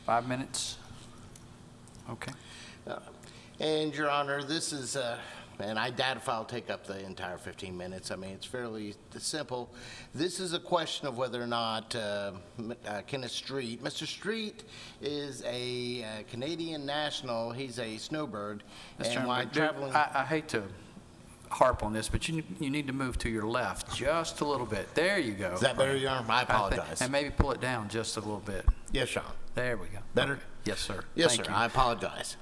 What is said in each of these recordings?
5 minutes? Okay. And Your Honor, this is, and I doubt if I'll take up the entire 15 minutes. I mean, it's fairly simple. This is a question of whether or not Kenneth Street, Mr. Street is a Canadian national. He's a snowbird. Mr. And while Chairman, traveling, I hate to harp on this, but you need to move to your left just a little bit. There you go. is that better, Your Honor? I apologize. And maybe pull it down just a little bit. Yes, Your Honor. There we go. Better? Okay. Yes, sir. Yes, Thank sir. you. I apologize.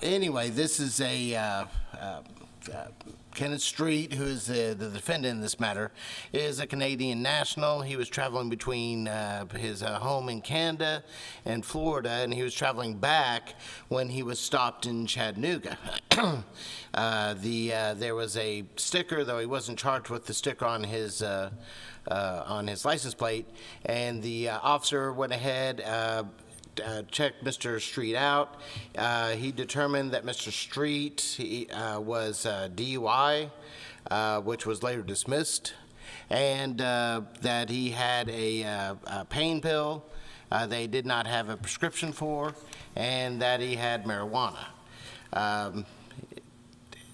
Anyway, this is a Kenneth Street, who is the defendant in this matter, is a Canadian national. He was traveling between his home in Canada and Florida, and he was traveling back when he was stopped in Chattanooga. There was a sticker, though he wasn't charged with the sticker on his license plate, and the officer went ahead. Checked Mr. Street out. He determined that Mr. Street was DUI, which was later dismissed, and that he had a pain pill they did not have a prescription for, and that he had marijuana.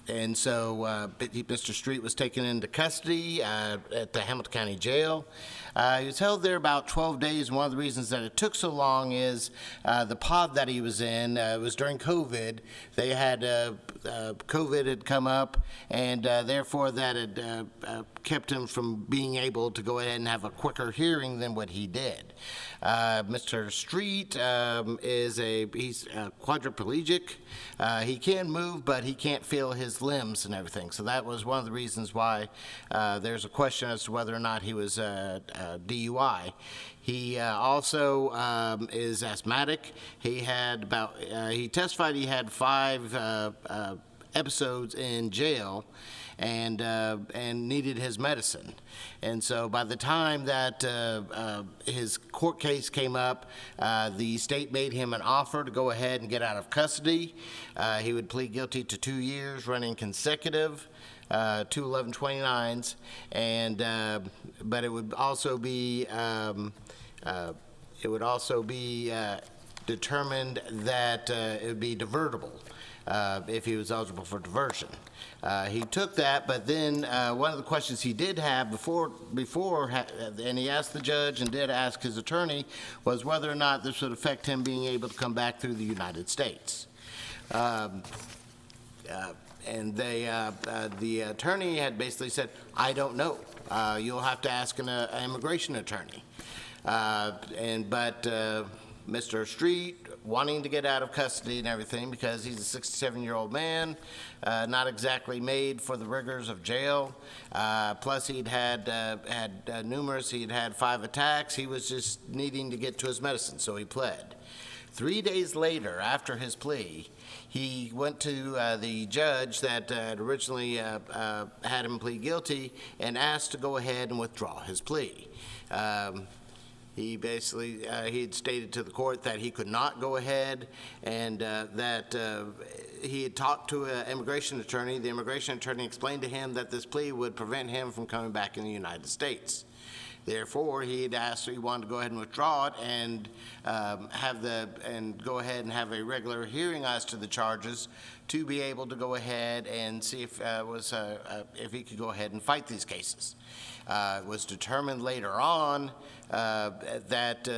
And so Mr. Street was taken into custody at the Hamilton County Jail. He was held there about 12 days, and one of the reasons that it took so long is the pod that he was in, it was during COVID. They had, COVID had come up, and therefore that had kept him from being able to go ahead and have a quicker hearing than what he did. Mr. Street he's quadriplegic. He can move, but he can't feel his limbs and everything. So that was one of the reasons why there's a question as to whether or not he was DUI. He also is asthmatic. He testified he had 5 episodes in jail and needed his medicine. And so by the time that his court case came up, the state made him an offer to go ahead and get out of custody. He would plead guilty to 2 years running consecutive, 2 1129s, but it would also be determined that it would be divertible if he was eligible for diversion. He took that, but then one of the questions he did have before, and he asked the judge and did ask his attorney, was whether or not this would affect him being able to come back through the United States. And the attorney had basically said, I don't know. You'll have to ask an immigration attorney. But Mr. Street, wanting to get out of custody and everything because he's a 67-year-old man, not exactly made for the rigors of jail. Plus, he'd had numerous, he'd had 5 attacks. He was just needing to get to his medicine, so he pled. 3 days later, after his plea, he went to the judge that had originally had him plead guilty and asked to go ahead and withdraw his plea. He basically, he had stated to the court that he could not go ahead and that he had talked to an immigration attorney. The immigration attorney explained to him that this plea would prevent him from coming back in the United States. Therefore, he had asked, he wanted to go ahead and withdraw it and go ahead and have a regular hearing as to the charges to be able to go ahead and see if he could go ahead and fight these cases. It was determined later on that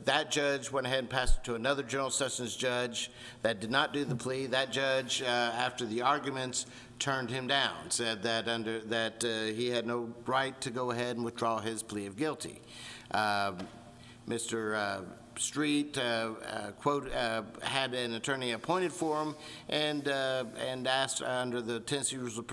that judge went ahead and passed it to another General Sessions judge that did not do the plea. That judge, after the arguments, turned him down, said that he had no right to go ahead and withdraw his plea of guilty. Mr. Street, quote, had an attorney appointed for him and asked under the Tennessee Rules of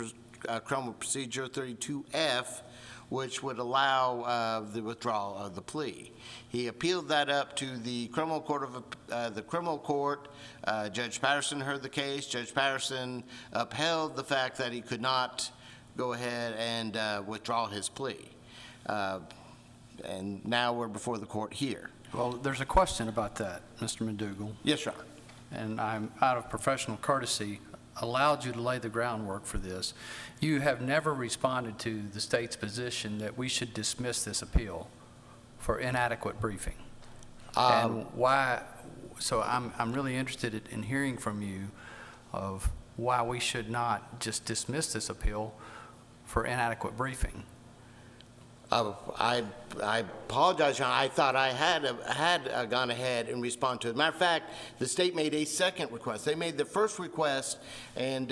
Criminal Procedure 32F, which would allow the withdrawal of the plea. He appealed that up to the criminal court. Judge Patterson heard the case. Judge Patterson upheld the fact that he could not go ahead and withdraw his plea. And now we're before the court here. Well, there's a question about that, Mr. McDougall. Yes, Your Honor. And I'm, out of professional courtesy, allowed you to lay the groundwork for this. You have never responded to the state's position that we should dismiss this appeal for inadequate briefing. And why, so I'm really interested in hearing from you of why we should not just dismiss this appeal for inadequate briefing. I apologize, John. I thought I had gone ahead and responded to it. Matter of fact, the state made a second request. They made the first request, and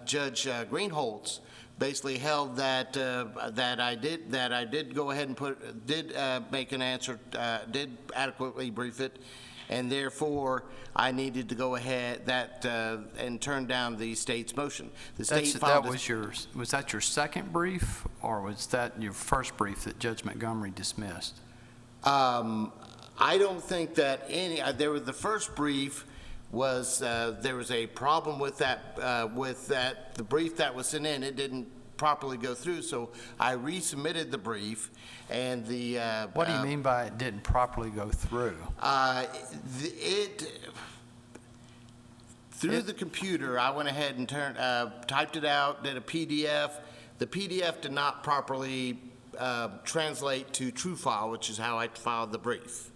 Judge Greenholz basically held that I did go ahead and did make an answer, did adequately brief it, and therefore I needed to go ahead and turn down the state's motion. The state filed Was that your second brief, or was that your first brief that Judge Montgomery dismissed? I don't think that the first brief was, there was a problem with the brief that was sent in. It didn't properly go through, so I resubmitted the brief, and the... What do you mean by it didn't properly go through? Through the computer, I went ahead and typed it out, did a PDF. The PDF did not properly translate to TrueFile, which is how I filed the brief.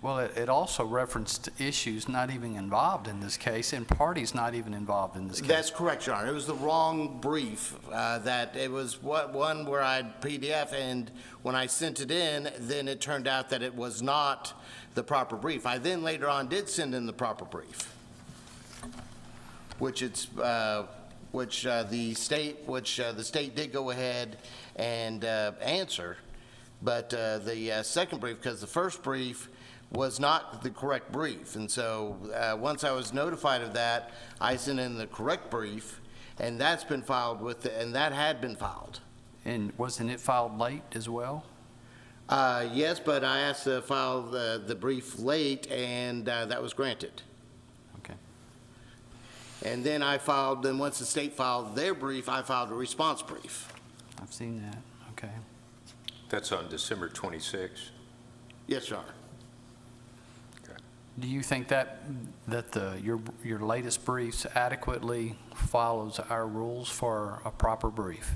Well, it also referenced issues not even involved in this case, and parties not even involved in this case. That's correct, Your Honor. It was the wrong brief. That it was one where I had PDF, and when I sent it in, then it turned out that it was not the proper brief. I then later on did send in the proper brief, which the state did go ahead and answer, but the second brief, because the first brief was not the correct brief. And so once I was notified of that, I sent in the correct brief, and that's been filed and that had been filed. And wasn't it filed late as well? Yes, but I asked to file the brief late, and that was granted. Okay. And then once the state filed their brief, I filed a response brief. I've seen that. Okay. That's on December 26th. Yes, Your Honor. Do you think that your latest briefs adequately follows our rules for a proper brief?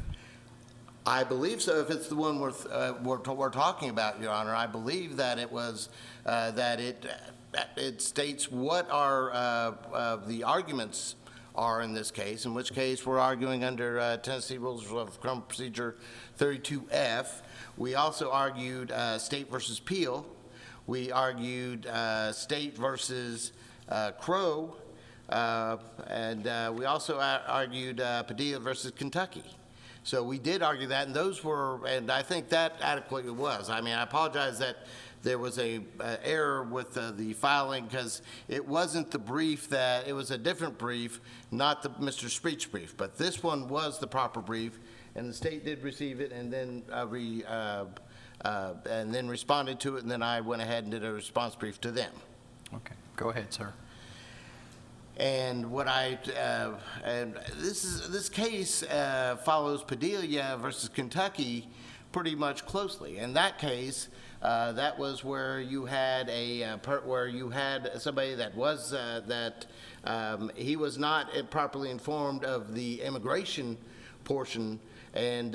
I believe so. If it's the one we're talking about, Your Honor, I believe that it was that it states what the arguments are in this case. In which case, we're arguing under Tennessee Rules of Criminal Procedure 32F. We also argued State versus Peel. We argued State versus Crow, and we also argued Padilla versus Kentucky. So we did argue that, and and I think that adequately was. I mean, I apologize that there was a error with the filing, because it wasn't the brief it was a different brief, not Mr. Spreet's brief. But this one was the proper brief, and the state did receive it, and then responded to it, and then I went ahead and did a response brief to them. Okay, go ahead, sir. And this case follows Padilla versus Kentucky pretty much closely. In that case, that was where you had somebody that was he was not properly informed of the immigration portion, and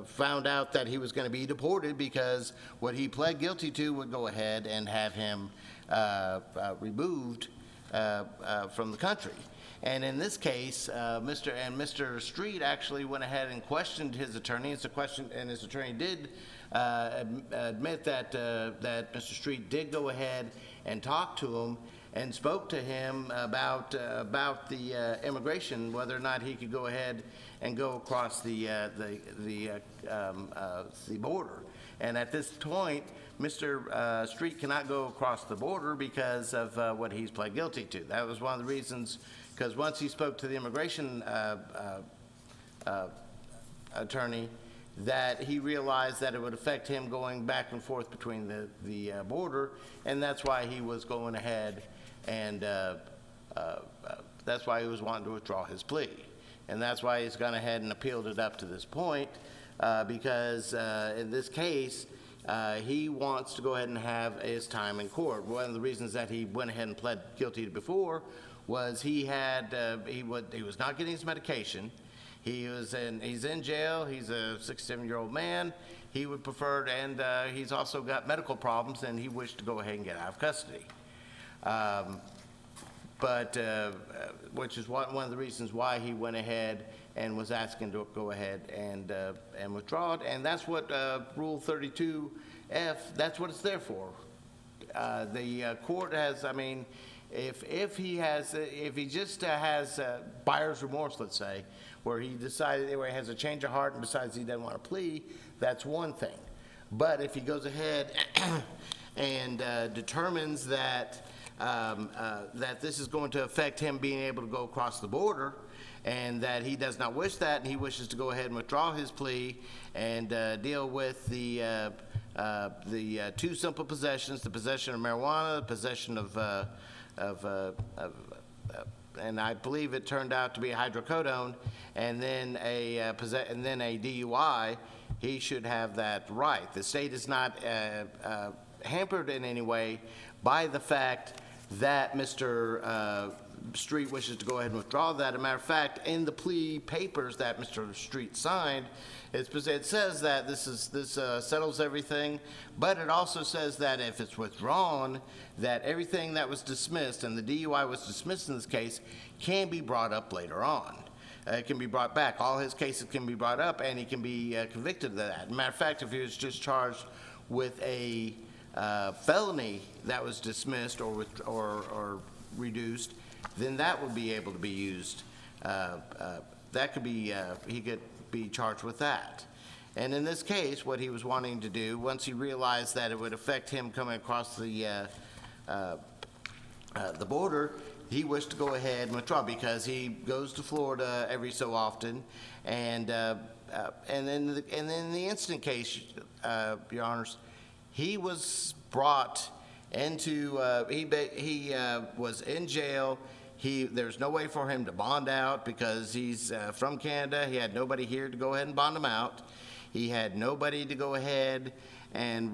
found out that he was going to be deported because what he pled guilty to would go ahead and have him removed from the country. And in this case, Mr. Street actually went ahead and questioned his attorney. And his attorney did admit that Mr. Street did go ahead and talk to him and spoke to him about the immigration, whether or not he could go ahead and go across the border. And at this point, Mr. Street cannot go across the border because of what he's pled guilty to. That was one of the reasons, because once he spoke to the immigration attorney, that he realized that it would affect him going back and forth between the border, and that's why he was going ahead and that's why he was wanting to withdraw his plea. And that's why he's gone ahead and appealed it up to this point, because in this case, he wants to go ahead and have his time in court. One of the reasons that he went ahead and pled guilty before was he was not getting his medication. He's in jail. He's a 67-year-old man. he would prefer, and he's also got medical problems, and he wished to go ahead and get out of custody. But, which is one of the reasons why he went ahead and was asking to go ahead and withdraw it, and that's what Rule 32F, that's what it's there for. The court has, I mean, if he just has buyer's remorse, let's say, where he has a change of heart and decides he doesn't want to plea, that's one thing. But if he goes ahead and determines that that this is going to affect him being able to go across the border, and that he does not wish that, and he wishes to go ahead and withdraw his plea and deal with the two simple possessions, the possession of marijuana, the possession of and I believe it turned out to be hydrocodone, and then a DUI, he should have that right. The state is not hampered in any way by the fact that Mr. Street wishes to go ahead and withdraw that. As a matter of fact, in the plea papers that Mr. Street signed, it says that this settles everything, but it also says that if it's withdrawn, that everything that was dismissed, and the DUI was dismissed in this case, can be brought up later on. It can be brought back. All his cases can be brought up, and he can be convicted of that. As a matter of fact, if he was just charged with a felony that was dismissed or reduced, then that would be able to be used. That could be, he could be charged with that. And in this case, what he was wanting to do, once he realized that it would affect him coming across the border, he wished to go ahead and withdraw because he goes to Florida every so often, and then in the instant case, Your Honors, he was brought into he was in jail. There's no way for him to bond out because he's from Canada. He had nobody here to go ahead and bond him out. He had nobody to go ahead and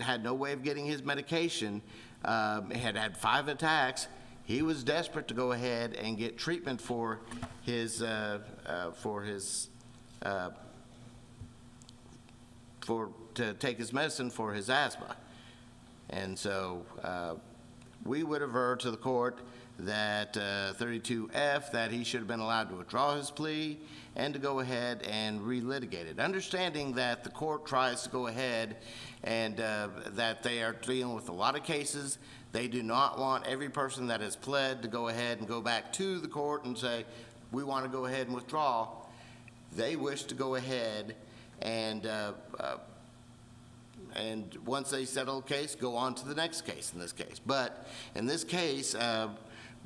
had no way of getting his medication. He had 5 attacks. He was desperate to go ahead and get treatment to take his medicine for his asthma. And so we would aver to the court that 32F, that he should have been allowed to withdraw his plea and to go ahead and relitigate it, understanding that the court tries to go ahead and that they are dealing with a lot of cases. They do not want every person that has pled to go ahead and go back to the court and say, we want to go ahead and withdraw. They wish to go ahead and once they settle a case, go on to the next case in this case. But in this case,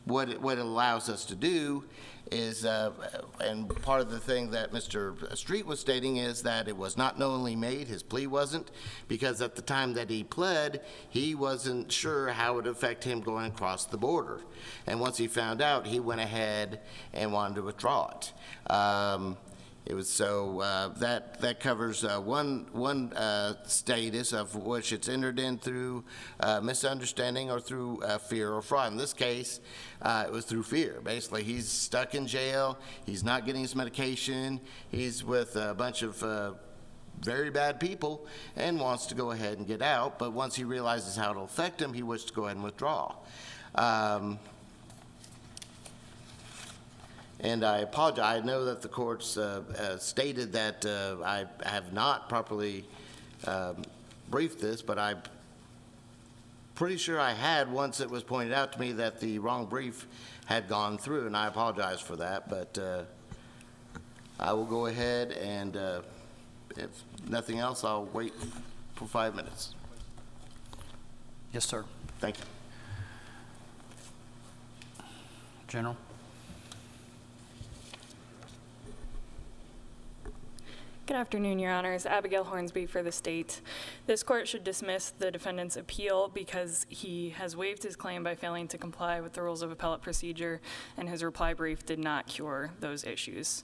what it allows us to do is, and part of the thing that Mr. Street was stating is that it was not knowingly made, his plea wasn't, because at the time that he pled, he wasn't sure how it would affect him going across the border. And once he found out, he went ahead and wanted to withdraw it. It was so that covers one status of which it's entered in through misunderstanding or through fear or fraud. In this case, it was through fear. Basically, he's stuck in jail. He's not getting his medication. He's with a bunch of very bad people and wants to go ahead and get out. But once he realizes how it'll affect him, he wishes to go ahead and withdraw. And I apologize. I know that the courts stated that I have not properly briefed this, but I'm pretty sure I had once it was pointed out to me that the wrong brief had gone through, and I apologize for that. But I will go ahead and, if nothing else, I'll wait for 5 minutes. Yes, sir. Thank you. General? Good afternoon, Your Honors. Abigail Hornsby for the state. This court should dismiss the defendant's appeal because he has waived his claim by failing to comply with the rules of appellate procedure, and his reply brief did not cure those issues.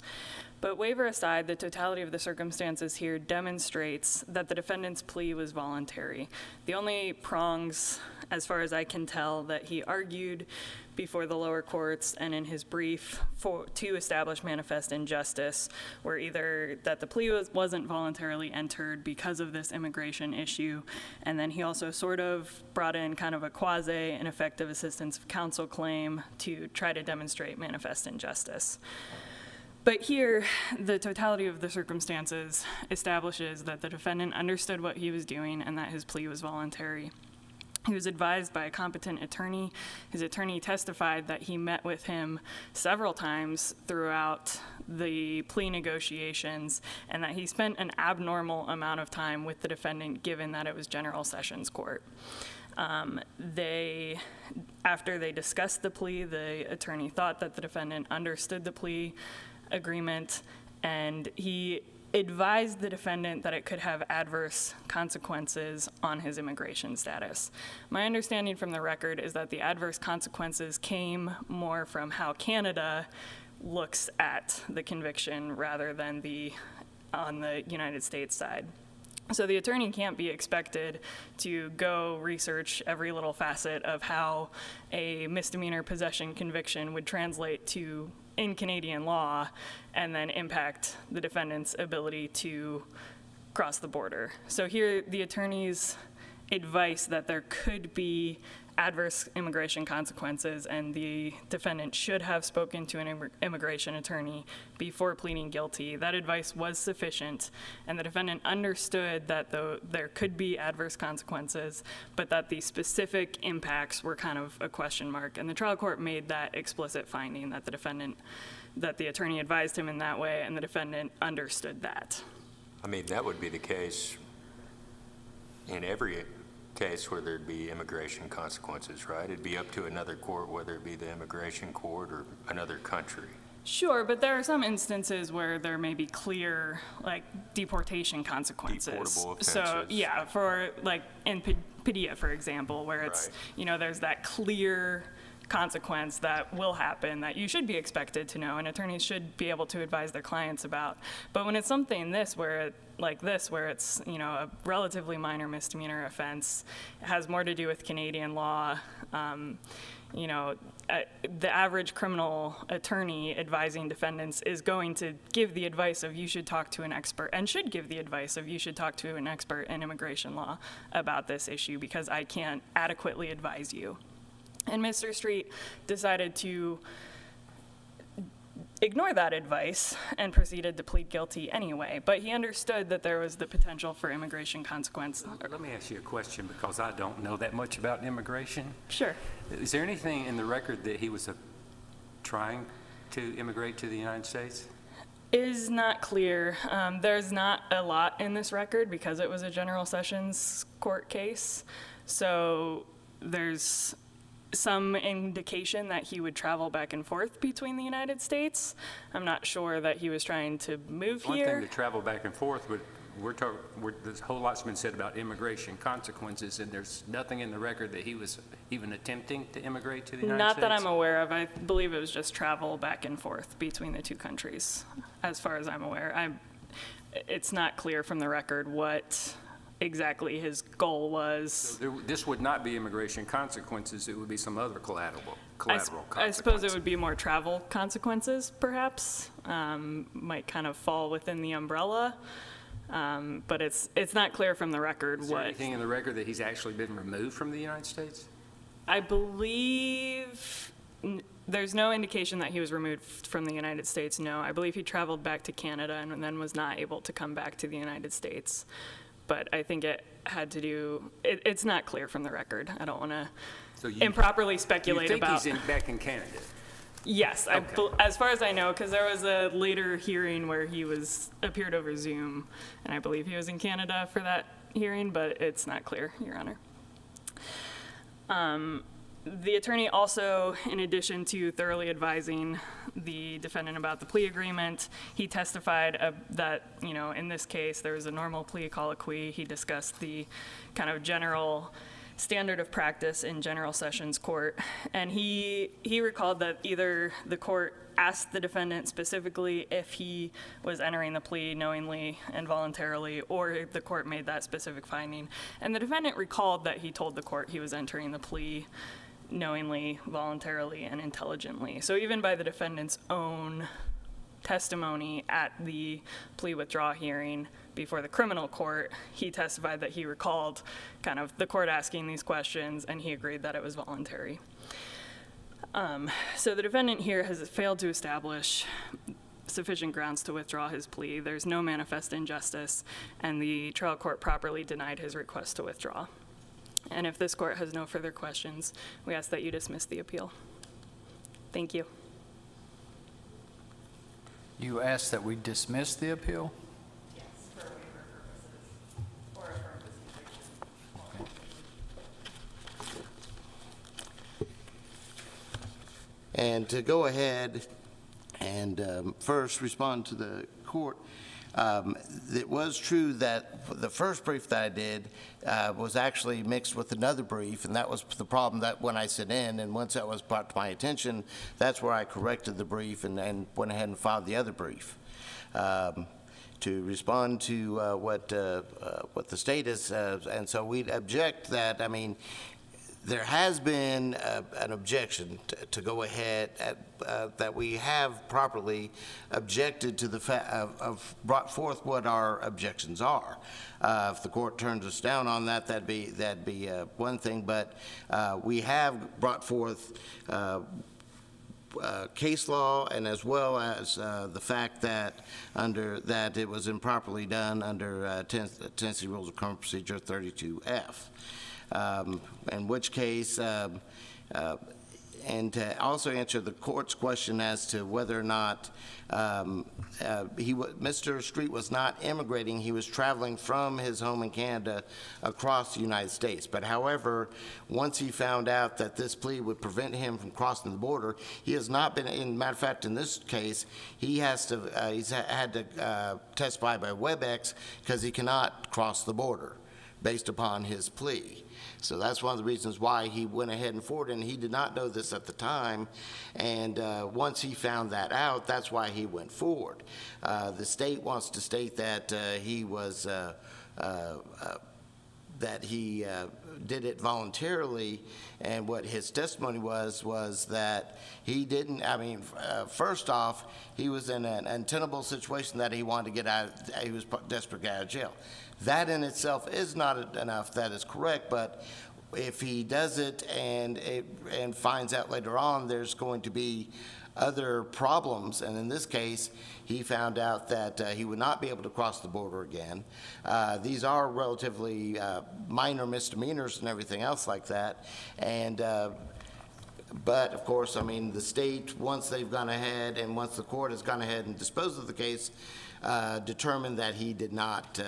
But waiver aside, the totality of the circumstances here demonstrates that the defendant's plea was voluntary. The only prongs, as far as I can tell, that he argued before the lower courts and in his brief to establish manifest injustice were either that the plea wasn't voluntarily entered because of this immigration issue, and then he also sort of brought in kind of a quasi-ineffective assistance of counsel claim to try to demonstrate manifest injustice. But here, the totality of the circumstances establishes that the defendant understood what he was doing and that his plea was voluntary. He was advised by a competent attorney. His attorney testified that he met with him several times throughout the plea negotiations and that he spent an abnormal amount of time with the defendant given that it was General Sessions Court. After they discussed the plea, the attorney thought that the defendant understood the plea agreement, and he advised the defendant that it could have adverse consequences on his immigration status. My understanding from the record is that the adverse consequences came more from how Canada looks at the conviction rather than on the United States side. So the attorney can't be expected to go research every little facet of how a misdemeanor possession conviction would translate to in Canadian law and then impact the defendant's ability to cross the border. So here, the attorney's advice that there could be adverse immigration consequences and the defendant should have spoken to an immigration attorney before pleading guilty, that advice was sufficient, and the defendant understood that there could be adverse consequences, but that the specific impacts were kind of a question mark. And the trial court made that explicit finding that the attorney advised him in that way, and the defendant understood that. I mean, that would be the case in every case where there'd be immigration consequences, right? It'd be up to another court, whether it be the immigration court or another country. Sure, but there are some instances where there may be clear, like, deportation consequences. Deportable offenses. So, yeah, for, like, in Padilla, for example, where it's, Right. There's that clear consequence that will happen that you should be expected to know and attorneys should be able to advise their clients about. But when it's something where it's, a relatively minor misdemeanor offense, it has more to do with Canadian law, the average criminal attorney advising defendants is going to give the advice of you should talk to an expert and should give the advice of you should talk to an expert in immigration law about this issue because I can't adequately advise you. And Mr. Street decided to ignore that advice and proceeded to plead guilty anyway. But he understood that there was the potential for immigration consequence. Let me ask you a question because I don't know that much about immigration. Sure. Is there anything in the record that he was trying to immigrate to the United States? Is not clear. There's not a lot in this record because it was a General Sessions Court case. So there's some indication that he would travel back and forth between the United States. I'm not sure that he was trying to move One here. thing to travel back and forth, but there's a whole lot's been said about immigration consequences, and there's nothing in the record that he was even attempting to immigrate to the United States? Not that I'm aware of. I believe it was just travel back and forth between the two countries, as far as I'm aware. It's not clear from the record what exactly his goal was. This would not be immigration consequences, it would be some other collateral consequences. I suppose it would be more travel consequences, perhaps. Might kind of fall within the umbrella. But it's not clear from the record Is there what. anything in the record that he's actually been removed from the United States? I believe there's no indication that he was removed from the United States, no. I believe he traveled back to Canada and then was not able to come back to the United States. But I think it had to do, it's not clear from the record. I don't want to improperly speculate about. You think he's back in Canada? Yes, Okay. As far as I know, because there was a later hearing where he appeared over Zoom, and I believe he was in Canada for that hearing, but it's not clear, Your Honor. The attorney also, in addition to thoroughly advising the defendant about the plea agreement, he testified that, in this case, there was a normal plea colloquy. He discussed the kind of general standard of practice in General Sessions Court. And he recalled that either the court asked the defendant specifically if he was entering the plea knowingly and voluntarily, or the court made that specific finding. And the defendant recalled that he told the court he was entering the plea knowingly, voluntarily, and intelligently. So even by the defendant's own testimony at the plea withdrawal hearing before the criminal court, he testified that he recalled kind of the court asking these questions, and he agreed that it was voluntary. So the defendant here has failed to establish sufficient grounds to withdraw his plea. There's no manifest injustice, and the trial court properly denied his request to withdraw. And if this court has no further questions, we ask that you dismiss the appeal. Thank you. You asked that we dismiss the appeal? Yes, for waiver purposes, or affirm his conviction. And to go ahead and first respond to the court, it was true that the first brief that I did was actually mixed with another brief, and that was the problem that when I sent in, and once that was brought to my attention, that's where I corrected the brief and went ahead and filed the other brief. To respond to what the state is, and so we'd object that, I mean, there has been an objection to go ahead that we have properly objected to the fact of brought forth what our objections are. If the court turns us down on that, that'd be one thing. But we have brought forth case law, and as well as the fact that that it was improperly done under Tennessee Rules of Criminal Procedure 32F. In which case, and to also answer the court's question as to whether or not Mr. Street was not immigrating, he was traveling from his home in Canada across the United States. But however, once he found out that this plea would prevent him from crossing the border, he has not been, in matter of fact, in this case, he has to, he's had to testify by WebEx because he cannot cross the border based upon his plea. So that's one of the reasons why he went ahead and forwarded, and he did not know this at the time. And once he found that out, that's why he went forward. The state wants to state that he was did it voluntarily, and what his testimony was that he didn't. I mean, first off, he was in an untenable situation that he wanted to get out. He was desperate to get out of jail. That in itself is not enough. That is correct, but if he does it and finds out later on there's going to be other problems, and in this case, he found out that he would not be able to cross the border again. These are relatively minor misdemeanors and everything else like that, and but of course, I mean, the state, once they've gone ahead and once the court has gone ahead and disposed of the case, determined that he did not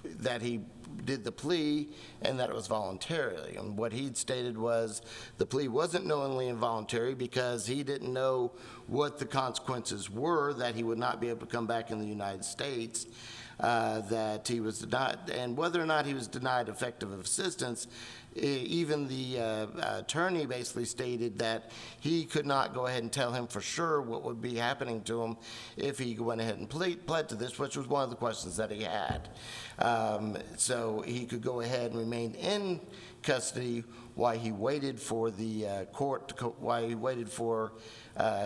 that he did the plea and that it was voluntarily. And what he'd stated was the plea wasn't knowingly involuntary because he didn't know what the consequences were, that he would not be able to come back in the United States, that he was denied, and whether or not he was denied effective assistance. Even the attorney basically stated that he could not go ahead and tell him for sure what would be happening to him if he went ahead and pled to this, which was one of the questions that he had. So he could go ahead and remain in custody while he waited for the court, while he waited for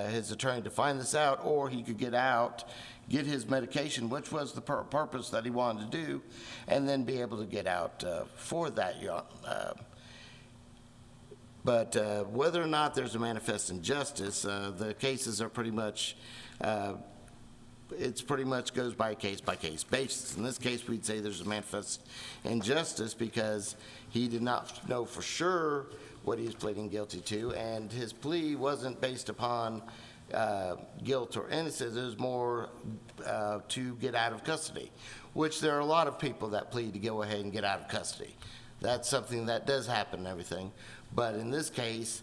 his attorney to find this out, or he could get out, get his medication, which was the purpose that he wanted to do, and then be able to get out for that. But whether or not there's a manifest injustice, the cases are pretty much, it's pretty much goes by case basis. In this case, we'd say there's a manifest injustice because he did not know for sure what he was pleading guilty to, and his plea wasn't based upon guilt or innocence. It was more to get out of custody, which there are a lot of people that plead to go ahead and get out of custody. That's something that does happen and everything. But in this case,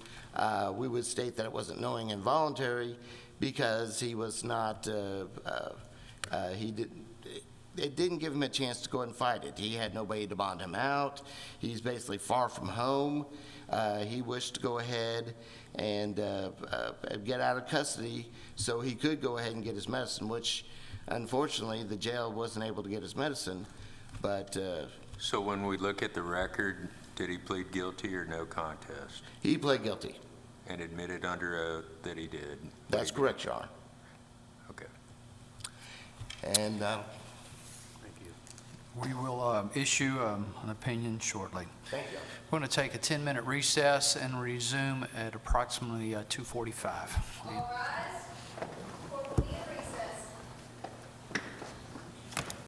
we would state that it wasn't knowing and voluntary because he was not, it didn't give him a chance to go and fight it. He had nobody to bond him out. He's basically far from home. He wished to go ahead and get out of custody so he could go ahead and get his medicine, which unfortunately the jail wasn't able to get his medicine. But So when we look at the record, did he plead guilty or no contest? he pled guilty. And admitted under oath that he did? That's correct, Your Honor. Okay. And Thank you. We will issue an opinion shortly. thank you. We're going to take a 10-minute recess and resume at approximately 2:45. All rise.